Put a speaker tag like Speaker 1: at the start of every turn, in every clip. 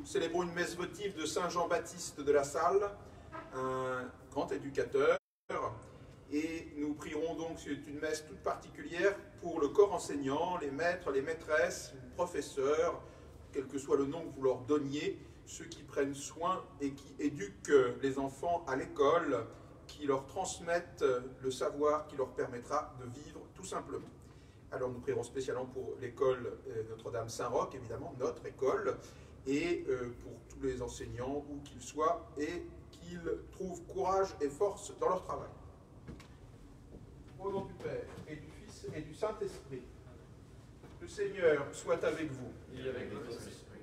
Speaker 1: célébrons une messe votive de Saint Jean-Baptiste de la Salle, un grand éducateur. Et nous prierons donc, c'est une messe toute particulière pour le corps enseignant, les maîtres, les maîtresses, les professeurs, quel que soit le nom que vous leur donniez, ceux qui prennent soin et qui éduquent les enfants à l'école, qui leur transmettent le savoir qui leur permettra de vivre tout simplement. Alors nous prierons spécialement pour l'école Notre-Dame-Saint-Roch, évidemment, notre école, et pour tous les enseignants, où qu'ils soient, et qu'ils trouvent courage et force dans leur travail. Au nom du Père, et du Fils, et du Saint-Esprit, le Seigneur soit avec vous.
Speaker 2: Et avec votre esprit.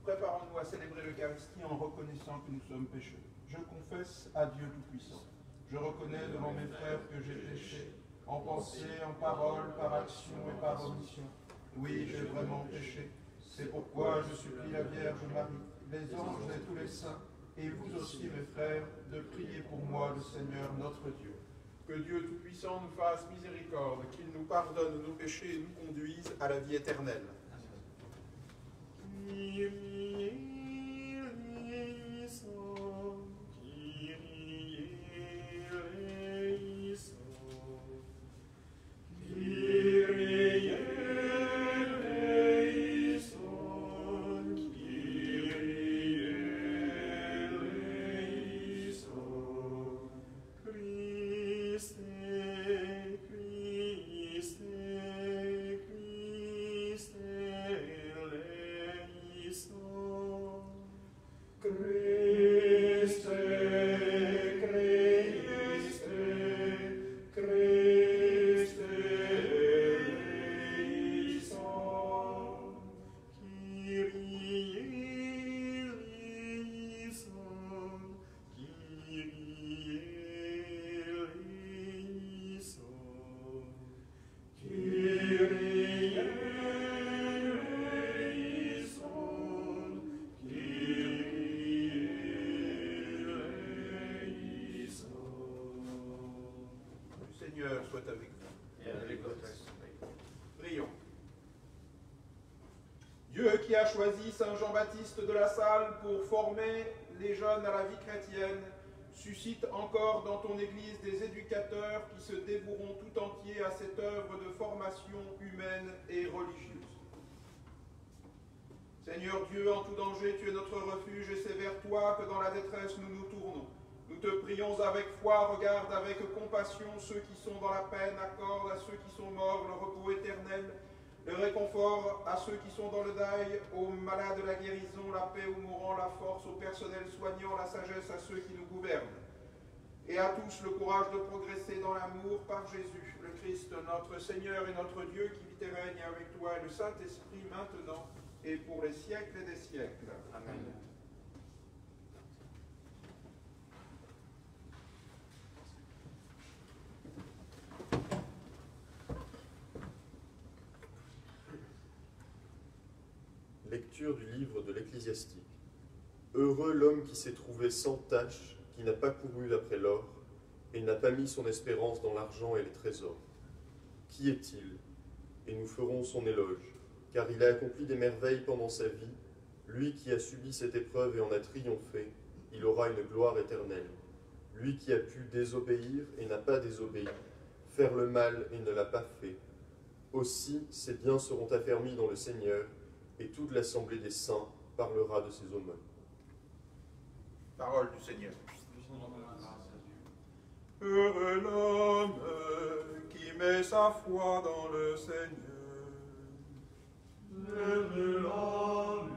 Speaker 1: Préparons-nous à célébrer l'Eucharistie en reconnaissant que nous sommes pécheurs. Je confesse à Dieu Tout-Puissant. Je reconnais devant mes frères que j'ai péché, en pensée, en parole, par action et par omission. Oui, j'ai vraiment péché. C'est pourquoi je supplie la Vierge Marie, les anges et tous les saints, et vous aussi, mes frères, de prier pour moi, le Seigneur notre Dieu. Que Dieu Tout-Puissant nous fasse miséricorde, qu'il nous pardonne nos péchés et nous conduise à la vie éternelle. Soit avec vous.
Speaker 2: Et avec votre esprit.
Speaker 1: Prions. Dieu qui a choisi Saint Jean-Baptiste de la Salle pour former les jeunes à la vie chrétienne, suscite encore dans ton Église des éducateurs qui se dévoueront tout entiers à cette œuvre de formation humaine et religieuse. Seigneur Dieu, en tout danger, tu es notre refuge et c'est vers toi que dans la détresse nous nous tournons. Nous te prions avec foi, regarde avec compassion ceux qui sont dans la peine, accorde à ceux qui sont morts le repos éternel, le réconfort à ceux qui sont dans le deuil, aux malades la guérison, la paix aux mourants, la force au personnel soignant, la sagesse à ceux qui nous gouvernent. Et à tous le courage de progresser dans l'amour par Jésus, le Christ, notre Seigneur et notre Dieu, qui vit et règne avec toi et le Saint-Esprit maintenant et pour les siècles et des siècles.
Speaker 2: Amen.
Speaker 3: Lecture du livre de l'Ecclésiastique. Heureux l'homme qui s'est trouvé sans tache, qui n'a pas couru après l'or, et n'a pas mis son espérance dans l'argent et les trésors. Qui est-il? Et nous ferons son éloge, car il a accompli des merveilles pendant sa vie. Lui qui a subi cette épreuve et en a triomphé, il aura une gloire éternelle. Lui qui a pu désobéir et n'a pas désobéi, faire le mal et ne l'a pas fait. Aussi, ses biens seront affermis dans le Seigneur, et toute l'assemblée des saints parlera de ses aumônes.
Speaker 1: Parole du Seigneur. Heureux l'homme qui met sa foi dans le Seigneur.
Speaker 4: Heureux l'homme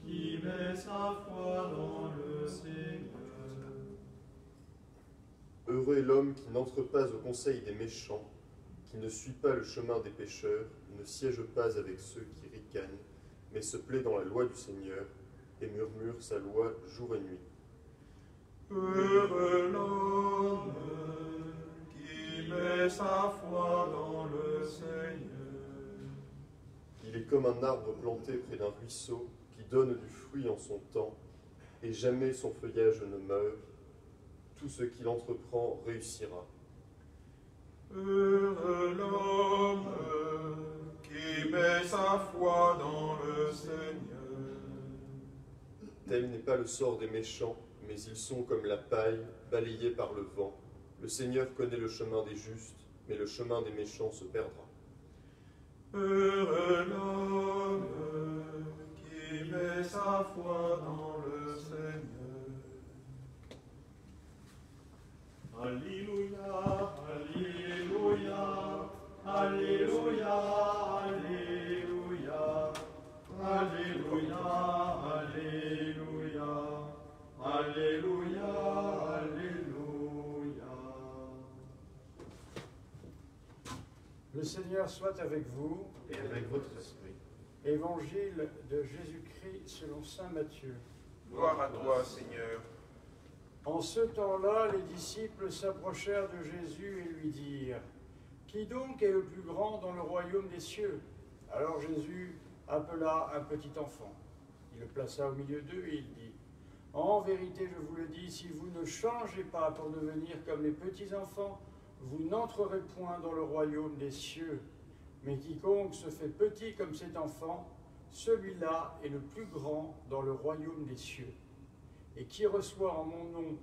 Speaker 4: qui met sa foi dans le Seigneur.
Speaker 3: Heureux est l'homme qui n'entre pas au conseil des méchants, qui ne suit pas le chemin des pécheurs, ne siège pas avec ceux qui ricanent, mais se plaît dans la loi du Seigneur et murmure sa loi jour et nuit.
Speaker 1: Heureux l'homme qui met sa foi dans le Seigneur.
Speaker 3: Il est comme un arbre planté près d'un ruisseau qui donne du fruit en son temps, et jamais son feuillage ne meurt. Tout ce qu'il entreprend réussira.
Speaker 1: Heureux l'homme qui met sa foi dans le Seigneur.
Speaker 3: tel n'est pas le sort des méchants, mais ils sont comme la paille, balayée par le vent. Le Seigneur connaît le chemin des justes, mais le chemin des méchants se perdra.
Speaker 4: Heureux l'homme qui met sa foi dans le Seigneur. Alléluia, Alléluia, Alléluia, Alléluia, Alléluia, Alléluia, Alléluia, Alléluia.
Speaker 5: Le Seigneur soit avec vous.
Speaker 2: Et avec votre esprit.
Speaker 5: Évangile de Jésus-Christ selon saint Matthieu.
Speaker 1: Gloire à toi, Seigneur.
Speaker 5: En ce temps-là, les disciples s'approchèrent de Jésus et lui dirent : « Qui donc est le plus grand dans le royaume des cieux ?» Alors Jésus appela un petit enfant. Il le plaça au milieu d'eux et il dit : « En vérité, je vous le dis, si vous ne changez pas pour devenir comme les petits enfants, vous n'entrerez point dans le royaume des cieux. Mais quiconque se fait petit comme cet enfant, celui-là est le plus grand dans le royaume des cieux. Et qui reçoit en mon nom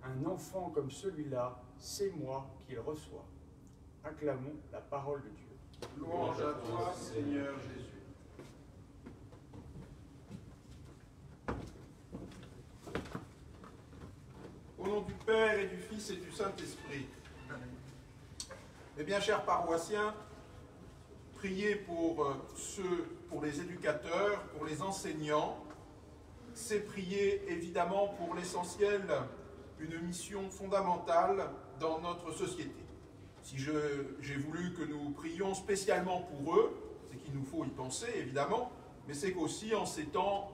Speaker 5: un enfant comme celui-là, c'est moi qu'il reçoit. » Acclamons la parole de Dieu.
Speaker 1: Louange à toi, Seigneur Jésus. Au nom du Père et du Fils et du Saint-Esprit. Mes bien chers paroissiens, priez pour pour les éducateurs, pour les enseignants. C'est prier évidemment pour l'essentiel, une mission fondamentale dans notre société. Si j'ai voulu que nous prions spécialement pour eux, c'est qu'il nous faut y penser évidemment, mais c'est qu'aussi en ces temps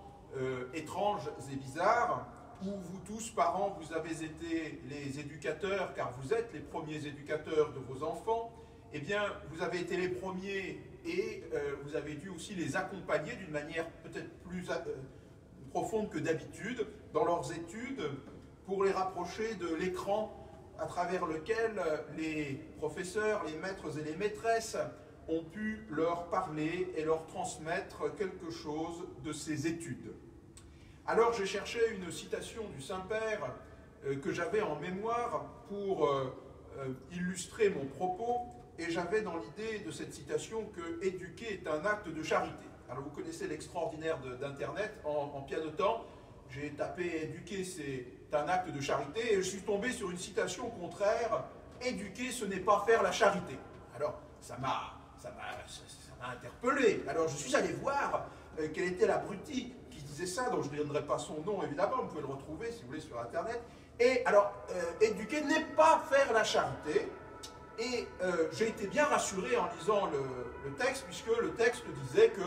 Speaker 1: étranges et bizarres, où vous tous, parents, vous avez été les éducateurs, car vous êtes les premiers éducateurs de vos enfants, eh bien, vous avez été les premiers et vous avez dû aussi les accompagner d'une manière peut-être plus profonde que d'habitude dans leurs études, pour les rapprocher de l'écran à travers lequel les professeurs, les maîtres et les maîtresses ont pu leur parler et leur transmettre quelque chose de ces études. Alors j'ai cherché une citation du Saint-Père que j'avais en mémoire pour illustrer mon propos, et j'avais dans l'idée de cette citation que éduquer est un acte de charité. Alors vous connaissez l'extraordinaire d'Internet, en pianotant, j'ai tapé éduquer c'est un acte de charité, et je suis tombé sur une citation contraire, éduquer ce n'est pas faire la charité. Alors ça m'a interpellé, alors je suis allé voir quel était l'abruti qui disait ça, donc je ne donnerai pas son nom évidemment, vous pouvez le retrouver si vous voulez sur Internet. Et alors, éduquer n'est pas faire la charité, et j'ai été bien rassuré en lisant le texte, puisque le texte disait que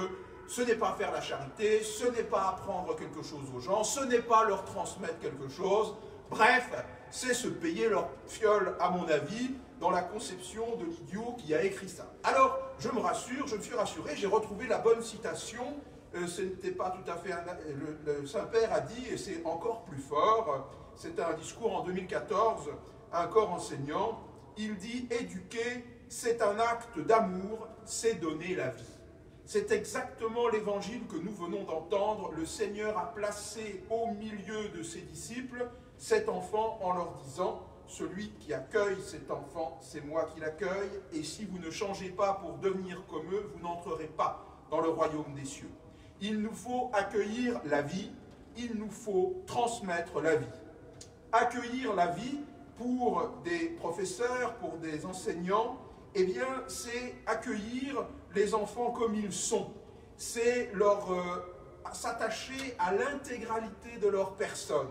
Speaker 1: ce n'est pas faire la charité, ce n'est pas apprendre quelque chose aux gens, ce n'est pas leur transmettre quelque chose, bref, c'est se payer leur fiole, à mon avis, dans la conception de l'idiot qui a écrit ça. Alors, je me suis rassuré, j'ai retrouvé la bonne citation, ce n'était pas tout à fait le Saint-Père a dit, et c'est encore plus fort, c'était un discours en 2014, à un corps enseignant, il dit « Éduquer, c'est un acte d'amour, c'est donner la vie ». C'est exactement l'évangile que nous venons d'entendre. Le Seigneur a placé au milieu de ses disciples cet enfant en leur disant « Celui qui accueille cet enfant, c'est moi qui l'accueille, et si vous ne changez pas pour devenir comme eux, vous n'entrerez pas dans le royaume des cieux. » Il nous faut accueillir la vie, il nous faut transmettre la vie. Accueillir la vie pour des professeurs, pour des enseignants, eh bien, c'est accueillir les enfants comme ils sont. C'est leur s'attacher à l'intégralité de leur personne.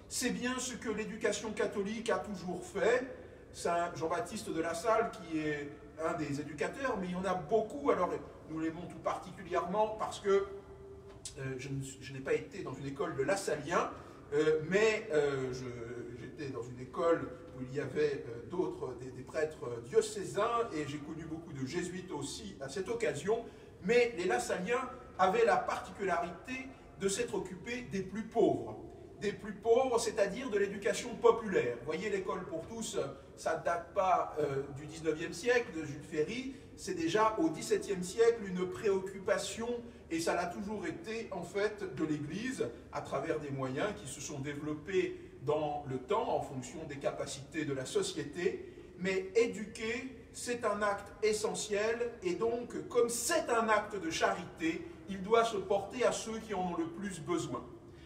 Speaker 1: C'est bien ce que l'éducation catholique a toujours fait. Saint Jean-Baptiste de La Salle, qui est un des éducateurs, mais il y en a beaucoup. Alors, nous l'aimons tout particulièrement parce que je n'ai pas été dans une école de Lassalliens, mais j'étais dans une école où il y avait des prêtres diocésains, et j'ai connu beaucoup de jésuites aussi à cette occasion, mais les Lassalliens avaient la particularité de s'être occupés des plus pauvres, c'est-à-dire de l'éducation populaire. Vous voyez, l'école pour tous, ça ne date pas du 19e siècle, de Jules Ferry, c'est déjà au XVIIe siècle une préoccupation et ça l'a toujours été en fait de l'Église, à travers des moyens qui se sont développés dans le temps, en fonction des capacités de la société. Mais éduquer, c'est un acte essentiel, et donc, comme c'est un acte de charité, il doit se porter à ceux qui en ont le plus besoin.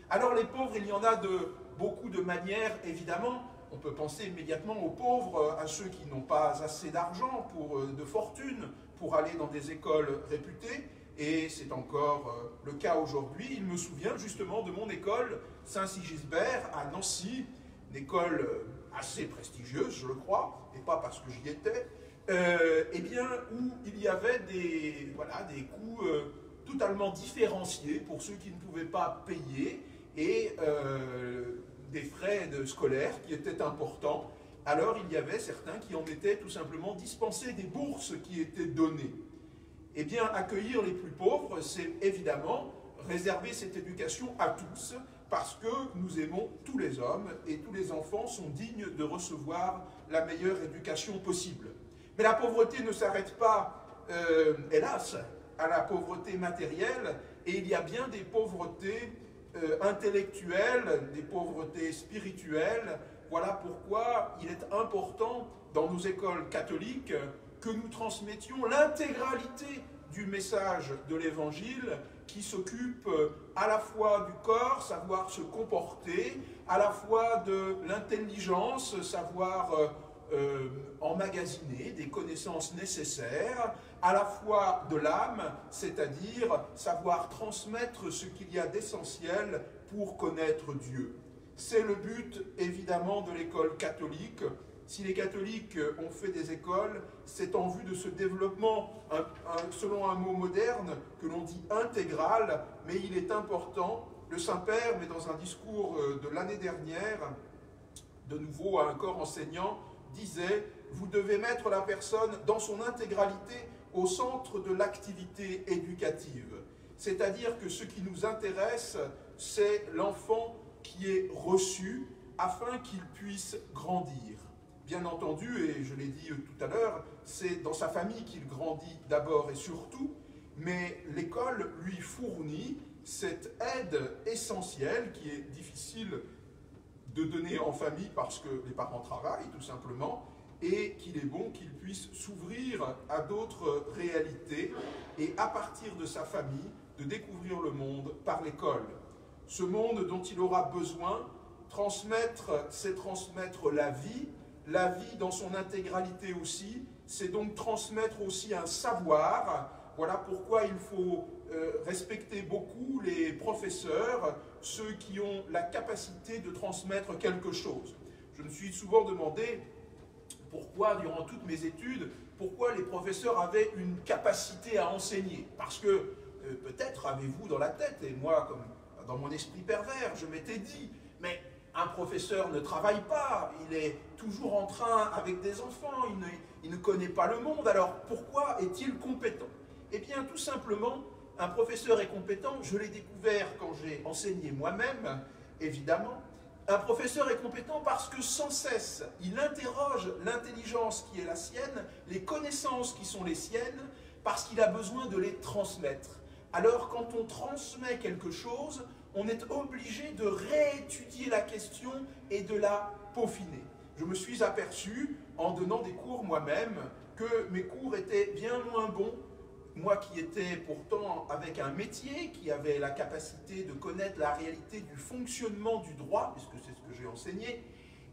Speaker 1: Alors les pauvres, il y en a de beaucoup de manières, évidemment. On peut penser immédiatement aux pauvres, à ceux qui n'ont pas assez d'argent, de fortune, pour aller dans des écoles réputées. Et c'est encore le cas aujourd'hui. Il me souvient justement de mon école, Saint-Sigisbert, à Nancy, une école assez prestigieuse, je le crois, et pas parce que j'y étais, eh bien, où il y avait des coûts totalement différenciés pour ceux qui ne pouvaient pas payer, et des frais scolaires qui étaient importants. Alors il y avait certains qui en étaient tout simplement dispensés, des bourses qui étaient données. Eh bien, accueillir les plus pauvres, c'est évidemment réserver cette éducation à tous, parce que nous aimons tous les hommes, et tous les enfants sont dignes de recevoir la meilleure éducation possible. Mais la pauvreté ne s'arrête pas, hélas, à la pauvreté matérielle, et il y a bien des pauvretés intellectuelles, des pauvretés spirituelles. Voilà pourquoi il est important, dans nos écoles catholiques, que nous transmettions l'intégralité du message de l'Évangile, qui s'occupe à la fois du corps, savoir se comporter, à la fois de l'intelligence, savoir emmagasiner des connaissances nécessaires, à la fois de l'âme, c'est-à-dire savoir transmettre ce qu'il y a d'essentiel pour connaître Dieu. C'est le but, évidemment, de l'école catholique. Si les catholiques ont fait des écoles, c'est en vue de ce développement, selon un mot moderne, que l'on dit intégral, mais il est important. Le Saint-Père, mais dans un discours de l'année dernière, de nouveau à un corps enseignant, disait « Vous devez mettre la personne dans son intégralité au centre de l'activité éducative. » C'est-à-dire que ce qui nous intéresse, c'est l'enfant qui est reçu afin qu'il puisse grandir. Bien entendu, et je l'ai dit tout à l'heure, c'est dans sa famille qu'il grandit d'abord et surtout, mais l'école lui fournit cette aide essentielle qui est difficile de donner en famille parce que les parents travaillent tout simplement, et qu'il est bon qu'il puisse s'ouvrir à d'autres réalités et à partir de sa famille de découvrir le monde par l'école. Ce monde dont il aura besoin, transmettre, c'est transmettre la vie dans son intégralité aussi, c'est donc transmettre aussi un savoir. Voilà pourquoi il faut respecter beaucoup les professeurs, ceux qui ont la capacité de transmettre quelque chose. Je me suis souvent demandé pourquoi, durant toutes mes études, pourquoi les professeurs avaient une capacité à enseigner. Parce que peut-être avez-vous dans la tête, et moi, comme dans mon esprit pervers, je m'étais dit, mais un professeur ne travaille pas, il est toujours en train avec des enfants, il ne connaît pas le monde, alors pourquoi est-il compétent? Eh bien, tout simplement, un professeur est compétent, je l'ai découvert quand j'ai enseigné moi-même, évidemment. Un professeur est compétent parce que sans cesse, il interroge l'intelligence qui est la sienne, les connaissances qui sont les siennes, parce qu'il a besoin de les transmettre. Alors, quand on transmet quelque chose, on est obligé de réétudier la question et de la peaufiner. Je me suis aperçu, en donnant des cours moi-même, que mes cours étaient bien moins bons. Moi qui étais pourtant avec un métier, qui avait la capacité de connaître la réalité du fonctionnement du droit, puisque c'est ce que j'ai enseigné,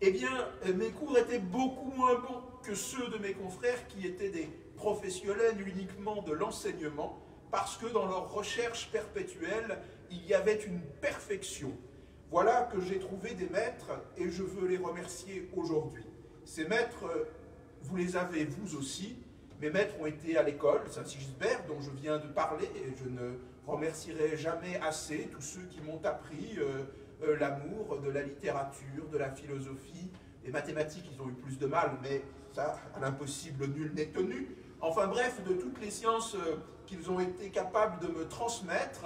Speaker 1: eh bien, mes cours étaient beaucoup moins bons que ceux de mes confrères qui étaient des professionnels uniquement de l'enseignement, parce que dans leur recherche perpétuelle, il y avait une perfection. Voilà que j'ai trouvé des maîtres, et je veux les remercier aujourd'hui. Ces maîtres, vous les avez vous aussi. Mes maîtres ont été à l'école Saint-Sigisbert, dont je viens de parler, et je ne remercierai jamais assez tous ceux qui m'ont appris l'amour de la littérature, de la philosophie. Les mathématiques, ils ont eu plus de mal, mais ça, à l'impossible, nul n'est tenu. Enfin bref, de toutes les sciences qu'ils ont été capables de me transmettre,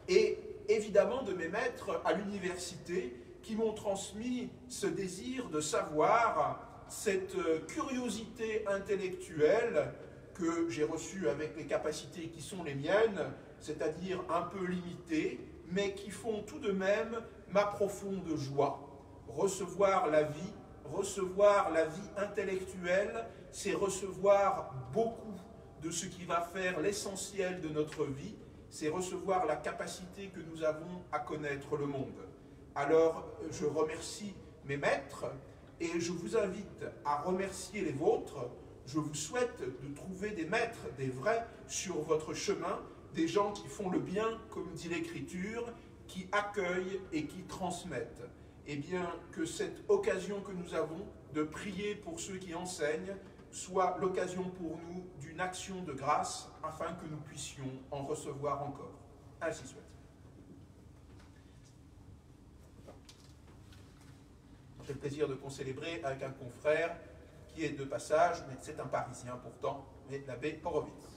Speaker 1: et évidemment de mes maîtres à l'université, qui m'ont transmis ce désir de savoir, cette curiosité intellectuelle que j'ai reçue avec les capacités qui sont les miennes, c'est-à-dire un peu limitées, mais qui font tout de même ma profonde joie. Recevoir la vie intellectuelle, c'est recevoir beaucoup de ce qui va faire l'essentiel de notre vie, c'est recevoir la capacité que nous avons à connaître le monde. Alors, je remercie mes maîtres et je vous invite à remercier les vôtres. Je vous souhaite de trouver des maîtres, des vrais, sur votre chemin, des gens qui font le bien, comme dit l'Écriture, qui accueillent et qui transmettent. Eh bien, que cette occasion que nous avons de prier pour ceux qui enseignent soit l'occasion pour nous d'une action de grâce afin que nous puissions en recevoir encore. Ainsi soit. J'ai le plaisir de concélébrer avec un confrère qui est de passage, mais c'est un Parisien pourtant, mais l'abbé Horowitz.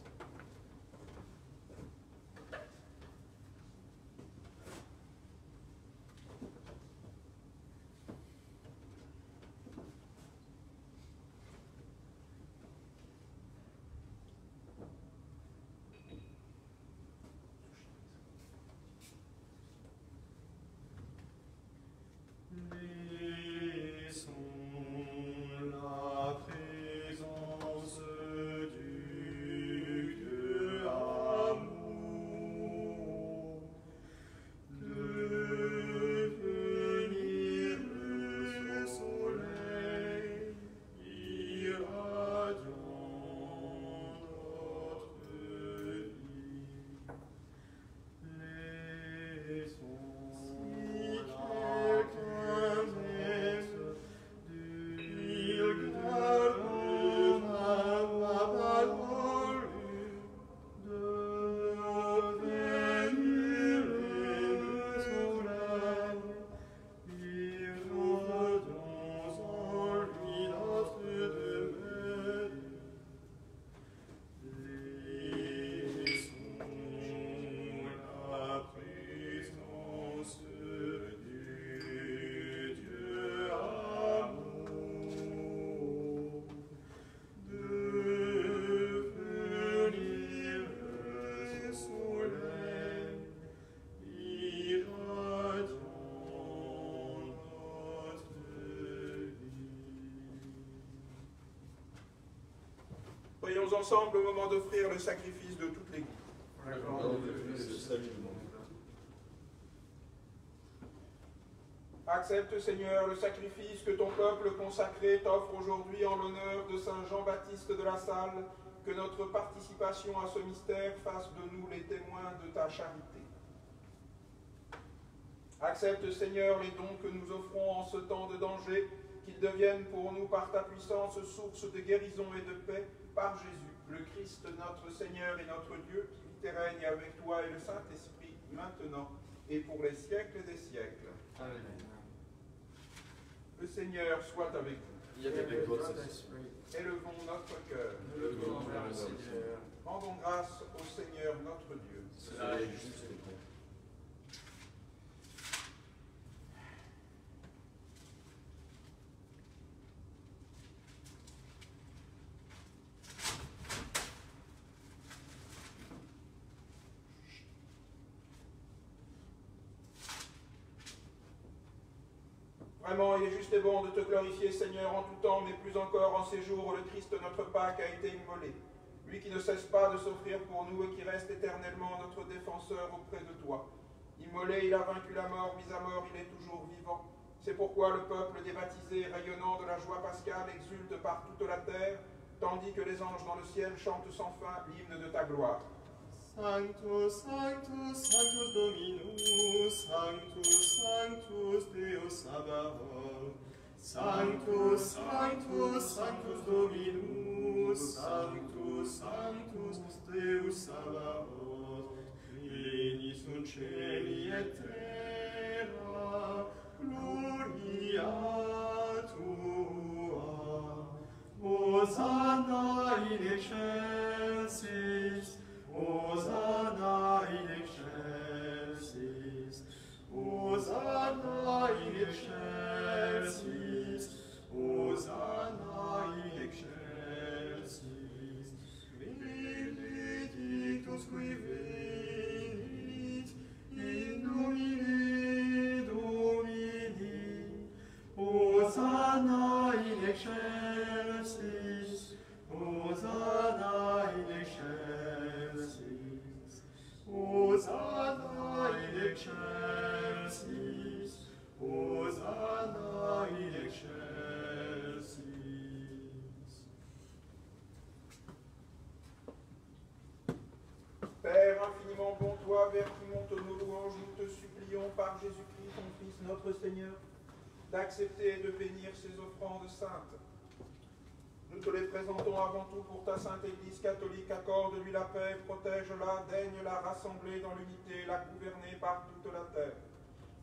Speaker 1: Prions ensemble au moment d'offrir le sacrifice de toute l'Église. Accepte, Seigneur, le sacrifice que ton peuple consacré t'offre aujourd'hui en l'honneur de Saint Jean-Baptiste de la Salle, que notre participation à ce mystère fasse de nous les témoins de ta charité. Accepte, Seigneur, les dons que nous offrons en ce temps de danger, qu'ils deviennent pour nous par ta puissance source de guérison et de paix, par Jésus, le Christ, notre Seigneur et notre Dieu, qui vit et règne avec toi et le Saint-Esprit, maintenant et pour les siècles des siècles.
Speaker 2: Amen.
Speaker 1: Le Seigneur soit avec vous.
Speaker 2: Il est avec votre esprit.
Speaker 1: Élevons notre cœur.
Speaker 2: Nous le devons vers le Seigneur.
Speaker 1: Rendons grâce au Seigneur notre Dieu.
Speaker 2: Cela est juste et bon.
Speaker 1: Vraiment, il est juste et bon de te glorifier, Seigneur, en tout temps, mais plus encore en ces jours où le Christ, notre Pâque, a été immolé. Lui qui ne cesse pas de s'offrir pour nous et qui reste éternellement notre défenseur auprès de toi. Immolé, il a vaincu la mort, mis à mort, il est toujours vivant. C'est pourquoi le peuple des baptisés, rayonnant de la joie pascale, exulte par toute la terre, tandis que les anges dans le ciel chantent sans fin l'hymne de ta gloire.
Speaker 6: Sanctus, Sanctus, Sanctus Dominus, Sanctus, Sanctus Deus Sabaoth. Sanctus, Sanctus, Sanctus Dominus, Sanctus, Sanctus Deus Sabaoth. Veni sunt cieli et terra, gloria tua. Hosanna in excelsis, Hosanna in excelsis, Hosanna in excelsis, Hosanna in excelsis. Benedictus qui
Speaker 1: bon toi, vers qui monte nos louanges, nous te supplions par Jésus-Christ, ton Fils, notre Seigneur, d'accepter et de bénir ces offrandes saintes. Nous te les présentons avant tout pour ta sainte Église catholique. Accorde-lui la paix, protège-la, daigne la rassembler dans l'unité, la gouverner par toute la terre.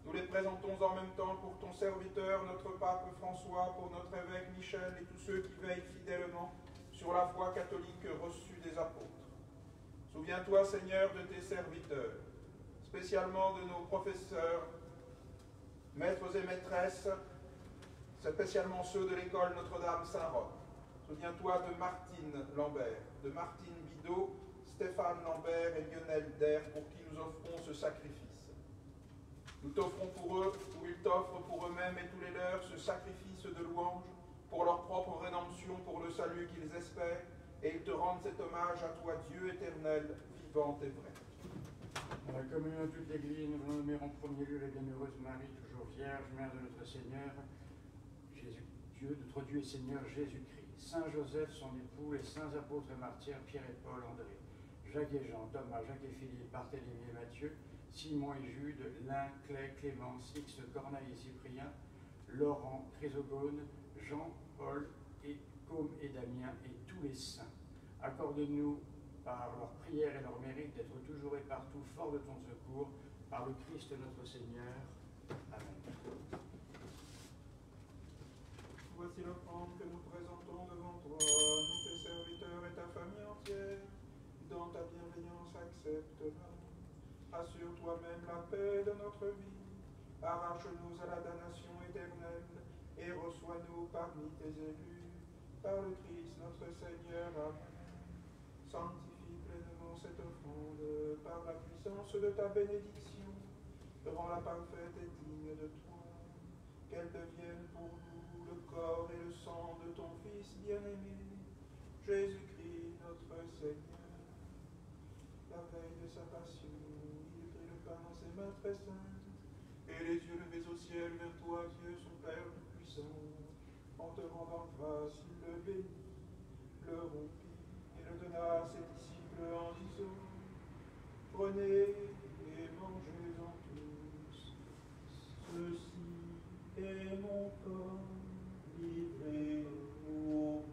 Speaker 1: Nous les présentons en même temps pour ton serviteur, notre pape François, pour notre évêque Michel et tous ceux qui veillent fidèlement sur la foi catholique reçue des apôtres. Souviens-toi, Seigneur, de tes serviteurs, spécialement de nos professeurs, maîtres et maîtresses, spécialement ceux de l'école Notre-Dame-Saint-Roch. Souviens-toi de Martine Lambert, de Martine Bidot, Stéphane Lambert et Lionel Der, pour qui nous offrons ce sacrifice. Nous t'offrons pour eux, ou ils t'offrent pour eux-mêmes et tous les leurs, ce sacrifice de louange, pour leur propre rédemption, pour le salut qu'ils espèrent, et ils te rendent cet hommage à toi, Dieu éternel, vivant et vrai.
Speaker 5: Dans la communion de toute l'Église, nous voulons nommer en premier lieu la bienheureuse Marie, toujours Vierge, Mère de notre Seigneur, Jésus, Dieu, notre Dieu et Seigneur Jésus-Christ, Saint Joseph, son époux, les saints apôtres et martyrs, Pierre et Paul, André, Jacques et Jean, Thomas, Jacques et Philippe, Barthélemy et Matthieu, Simon et Jude, Lin, Clay, Clément, Sixte, Corneille et Cyprien, Laurent, Chrysogone, Jean, Paul, et Côme et Damien, et tous les saints. Accorde-nous, par leur prière et leur mérite, d'être toujours et partout forts de ton secours, par le Christ notre Seigneur. Amen.
Speaker 1: Voici l'offrande que nous présentons devant toi, nous tes serviteurs et ta famille entière. Dans ta bienveillance, accepte-la. Assure toi-même la paix de notre vie. Arrache-nous à la damnation éternelle et reçois-nous parmi tes élus. Par le Christ notre Seigneur. Amen. Sanctifie pleinement cette offrande par la puissance de ta bénédiction. Rends-la parfaite et digne de toi. Qu'elle devienne pour nous le corps et le sang de ton Fils bien-aimé, Jésus-Christ notre Seigneur. La veille de sa passion, il prit le pain dans ses mains très saintes, et les yeux levés au ciel vers toi, Dieu, son Père tout-puissant. En te rendant grâce, il le bénit, le rompit, et le donna à ses disciples en disant: Prenez et mangez-en tous, ceci est mon corps livré pour vous.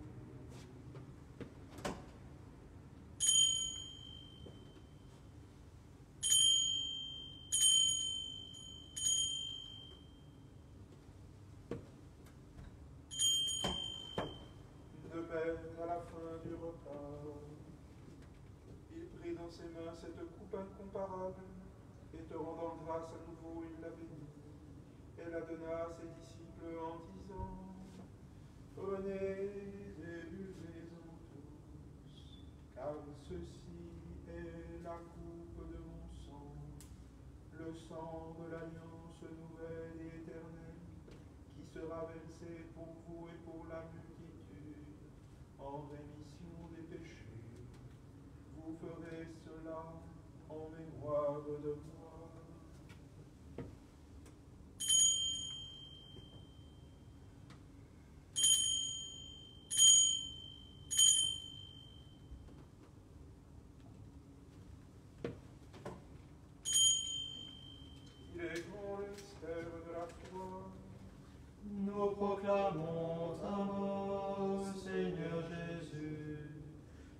Speaker 1: De même, à la fin du repas, il prit dans ses mains cette coupe incomparable, et te rendant grâce à nouveau, il la bénit, et la donna à ses disciples en disant: Prenez et buvez-en tous, car ceci est la coupe de mon sang, le sang de l'alliance nouvelle et éternelle, qui sera versé pour vous et pour la multitude, en rémission des péchés. Vous ferez cela en mémoire de moi. Il est grand le mystère de la foi.
Speaker 6: Nous proclamons ta mort, Seigneur Jésus.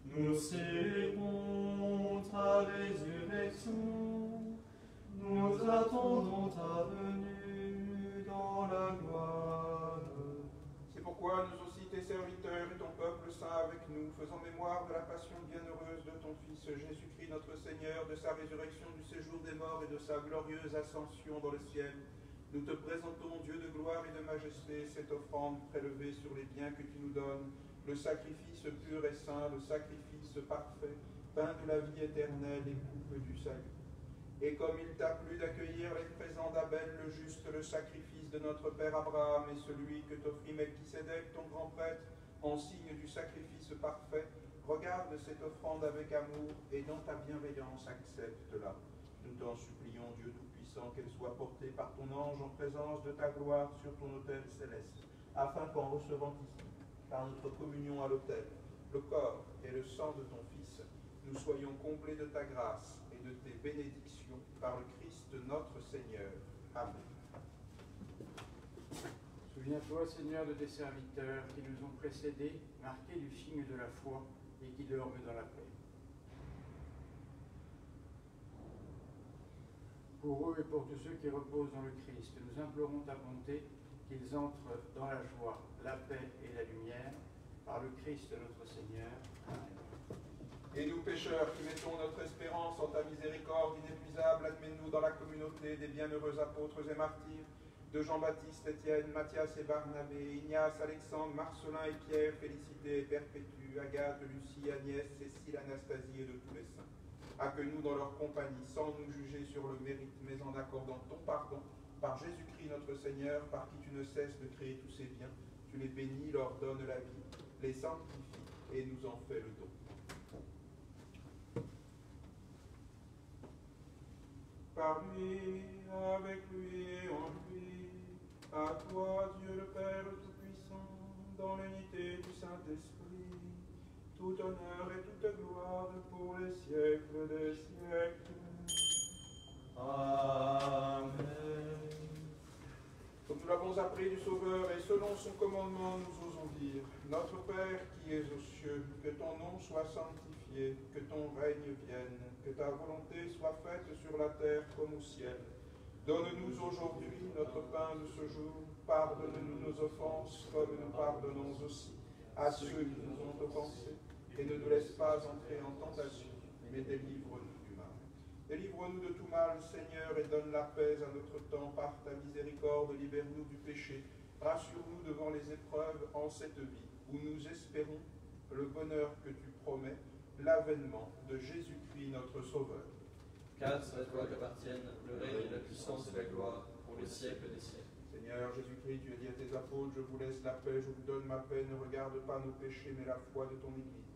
Speaker 6: Nous célébrons ta résurrection. Nous attendons ta venue dans la gloire.
Speaker 1: C'est pourquoi nous aussi, tes serviteurs et ton peuple saint avec nous, faisons mémoire de la passion bienheureuse de ton Fils Jésus-Christ notre Seigneur, de sa résurrection du séjour des morts et de sa glorieuse ascension dans le ciel. Nous te présentons, Dieu de gloire et de majesté, cette offrande prélevée sur les biens que tu nous donnes, le sacrifice pur et saint, le sacrifice parfait, pain de la vie éternelle et coupe du salut. Et comme il t'a plu d'accueillir les présents d'Abel le juste, le sacrifice de notre père Abraham et celui que t'offrit Melchisédek, ton grand prêtre, en signe du sacrifice parfait, regarde cette offrande avec amour et dans ta bienveillance accepte-la. Nous t'en supplions, Dieu Tout-Puissant, qu'elle soit portée par ton ange en présence de ta gloire sur ton autel céleste, afin qu'en recevant ici, par notre communion à l'autel, le corps et le sang de ton Fils, nous soyons comblés de ta grâce et de de tes bénédictions par le Christ notre Seigneur. Amen.
Speaker 5: Souviens-toi, Seigneur, de tes serviteurs qui nous ont précédés, marqués du signe de la foi et qui dorment dans la paix. Pour eux et pour tous ceux qui reposent dans le Christ, nous implorons ta bonté, qu'ils entrent dans la joie, la paix et la lumière, par le Christ notre Seigneur. Amen.
Speaker 1: Et nous, pécheurs, qui mettons notre espérance en ta miséricorde inépuisable, admets-nous dans la communauté des bienheureux apôtres et martyrs, de Jean-Baptiste, Étienne, Matthias et Barnabé, Ignace, Alexandre, Marcelin et Pierre, Félicité et Perpétue, Agathe, Lucie, Agnès, Cécile, Anastasie et de tous les saints. Accueille-nous dans leur compagnie, sans nous juger sur le mérite, mais en accordant ton pardon, par Jésus-Christ notre Seigneur, par qui tu ne cesses de créer tous ces biens. Tu les bénis, leur donnes la vie, les sanctifies et nous en fais le don. Par lui, avec lui et en lui, à toi, Dieu le Père Tout-Puissant, dans l'unité du Saint-Esprit, tout honneur et toute gloire pour les siècles des siècles.
Speaker 6: Amen.
Speaker 1: Comme nous l'avons appris du Sauveur et selon son commandement, nous osons dire, Notre Père qui es aux cieux, que ton nom soit sanctifié, que ton règne vienne, que ta volonté soit faite sur la terre comme au ciel. Donne-nous aujourd'hui notre pain de ce jour, pardonne-nous nos offenses comme nous pardonnons aussi à ceux qui nous ont offensés, et ne nous laisse pas entrer en tentation, mais délivre-nous du mal. Délivre-nous de tout mal, Seigneur, et donne la paix à notre temps par ta miséricorde, libère-nous du péché, rassure-nous devant les épreuves en cette vie, où nous espérons le bonheur que tu promets, l'avènement de Jésus-Christ notre Sauveur.
Speaker 2: Car c'est à toi qu'appartiennent le règne, la puissance et la gloire pour les siècles des siècles.
Speaker 1: Seigneur Jésus-Christ, tu as dit à tes apôtres, je vous laisse la paix, je vous donne ma paix, ne regarde pas nos péchés, mais la foi de ton Église.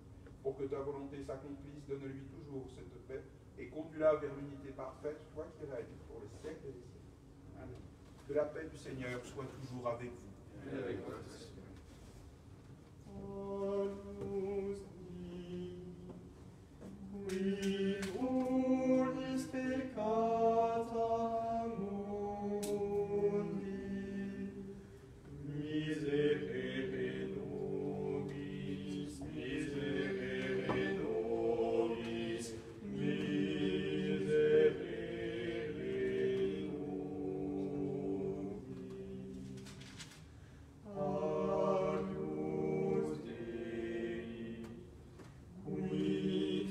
Speaker 1: Pour que ta volonté s'accomplisse, donne-lui toujours cette paix, et conduis-la vers l'unité parfaite, toi qui règnes pour les siècles des siècles. Amen. Que la paix du Seigneur soit toujours avec vous.
Speaker 2: Et avec votre esprit.
Speaker 6: Qui volis peccata mundi, miserere nobis, miserere nobis, miserere nobis. Agnus Dei, qui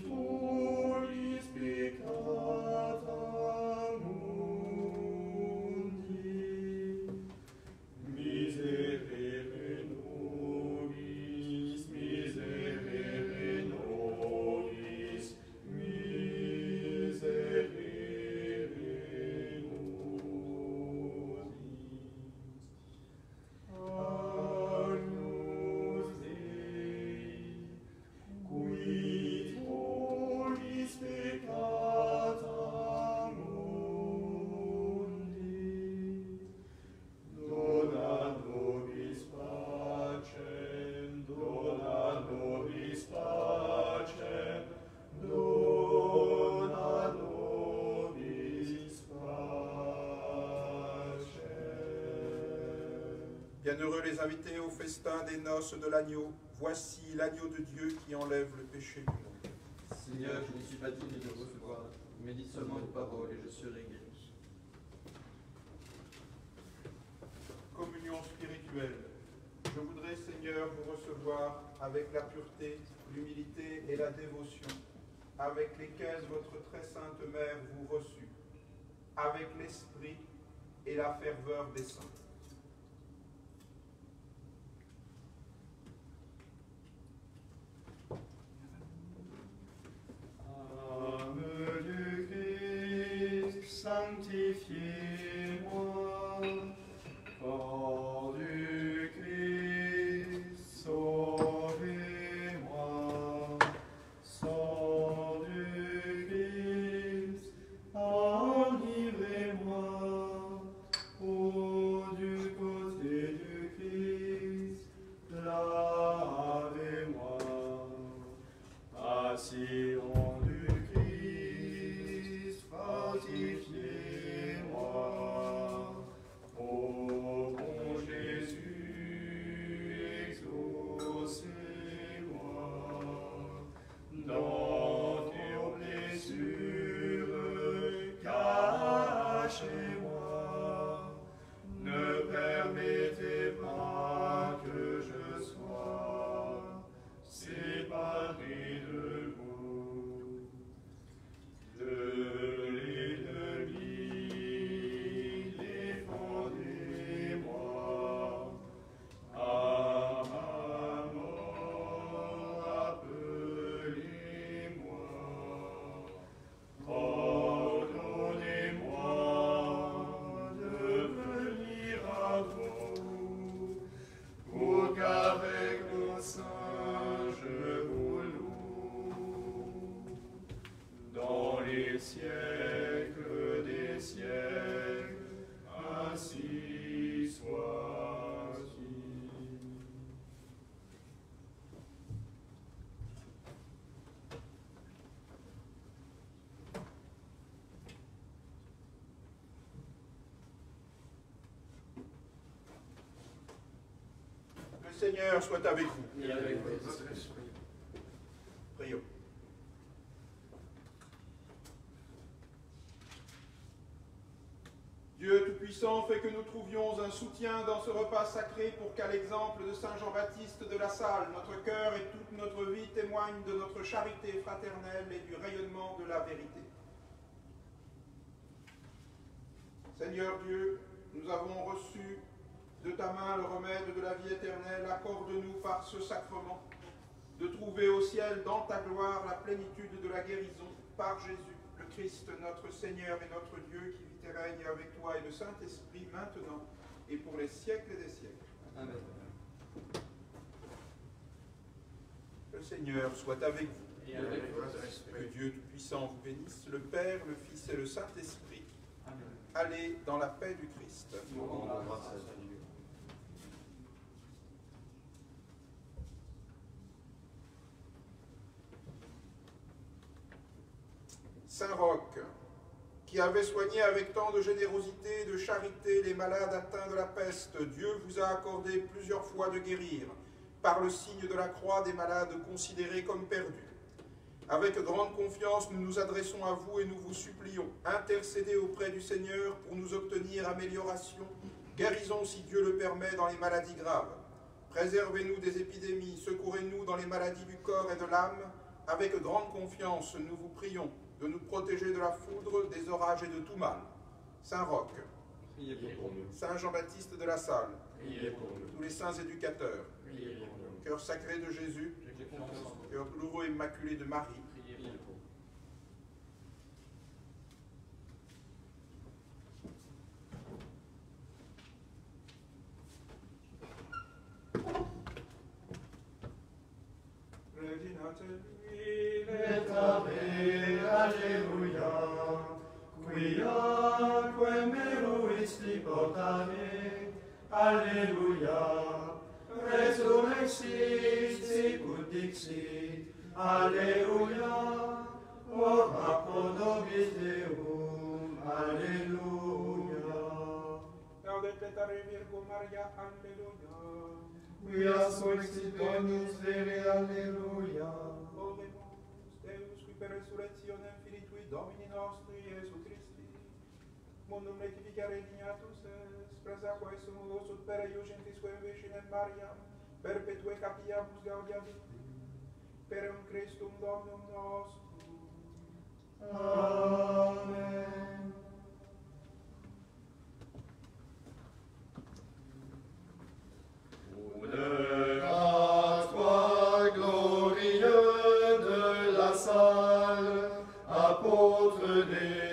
Speaker 6: volis peccata mundi, miserere nobis, miserere nobis, miserere nobis. Agnus Dei, qui volis peccata mundi, dona nobis pacem, dona nobis pacem, dona nobis pacem.
Speaker 1: Bienheureux les invités au festin des noces de l'agneau. Voici l'agneau de Dieu qui enlève le péché du monde.
Speaker 2: Seigneur, je ne suis pas digne de recevoir, mais dites seulement une parole et je serai guéri.
Speaker 1: Communion spirituelle. Je voudrais, Seigneur, vous recevoir avec la pureté, l'humilité et la dévotion, avec lesquelles votre très sainte Mère vous reçut, avec l'esprit et la ferveur des saints.
Speaker 6: Âme du Christ, sanctifiez-moi. Corps du Christ, sauvez-moi. Sang du Christ, enivrez-moi. Ô siècles des siècles. Ainsi soit-il.
Speaker 1: Le Seigneur soit avec vous.
Speaker 2: Et avec votre esprit.
Speaker 1: Prions. Dieu Tout-Puissant, fait que nous trouvions un soutien dans ce repas sacré pour qu'à l'exemple de Saint Jean-Baptiste de la Salle, notre cœur et toute notre vie témoignent de notre charité fraternelle et du rayonnement de la vérité. Seigneur Dieu, nous avons reçu de ta main le remède de la vie éternelle. Accorde-nous par ce sacrement de trouver au ciel dans ta gloire la plénitude de la guérison par Jésus, le Christ, notre Seigneur et notre Dieu, qui vit et règne avec toi et le Saint-Esprit maintenant et pour les siècles des siècles.
Speaker 2: Amen.
Speaker 1: Le Seigneur soit avec vous.
Speaker 2: Et avec votre esprit.
Speaker 1: Que Dieu Tout-Puissant vous bénisse, le Père, le Fils et le Saint-Esprit.
Speaker 2: Amen.
Speaker 1: Allez dans la paix du Christ.
Speaker 2: Nous rendons grâce à Dieu.
Speaker 1: Saint Roch, qui avait soigné avec tant de générosité et de charité les malades atteints de la peste, Dieu vous a accordé plusieurs fois de guérir, par le signe de la croix des malades considérés comme perdus. Avec grande confiance, nous nous adressons à vous et nous vous supplions, intercédez auprès du Seigneur pour nous obtenir amélioration, guérison si Dieu le permet dans les maladies graves. Préservez-nous des épidémies, secourez-nous dans les maladies du corps et de l'âme. Avec grande confiance, nous vous prions de nous protéger de la foudre, des orages et de tout mal. Saint Roch,
Speaker 2: Priez pour nous.
Speaker 1: Saint Jean-Baptiste de la Salle,
Speaker 2: Priez pour nous.
Speaker 1: tous les saints éducateurs,
Speaker 2: Priez pour nous.
Speaker 1: cœur sacré de Jésus,
Speaker 2: J'ai confiance en vous.
Speaker 1: cœur douloureux et immaculé de Marie,
Speaker 2: Priez pour nous.
Speaker 4: Regina Celui,
Speaker 6: Letare, alleluia, quiaque meruisti portare, alleluia, resurrexit, sicut dixit, alleluia, ora pro nobis Deum, alleluia.
Speaker 4: Gaudet letare Virgo Maria, Alleluia.
Speaker 6: Quia surrexit bonus Dei, alleluia.
Speaker 4: Oremus, Deus, qui per resurrectionem Filii Domini nostri, Iesu Christi, mundum letificare dignatus est, praesaque sumus ut per eiugentisque vicinem Mariam, perpetue capiamus gaudia viti, per un Christum Dominum nostrum.
Speaker 6: Amen. Honneur à toi, glorieux de la Salle, apôtre des